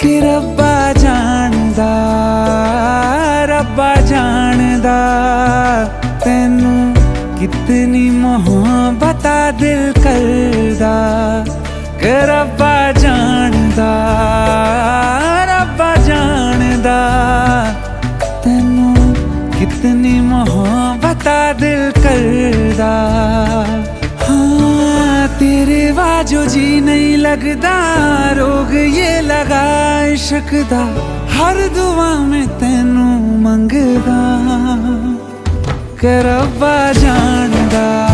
कि रब्बा जानदा तैनू कितनी मोहब्बत दिल करदा। कि रब्बा जानदा तैनू कितनी मोहब्बत दिल करदा। हाँ तेरे बाजो जी नहीं लगदा, रोग ये लगा इश्क दा, हर दुआ में तैनू मंगदा। कि रब्बा जानदा।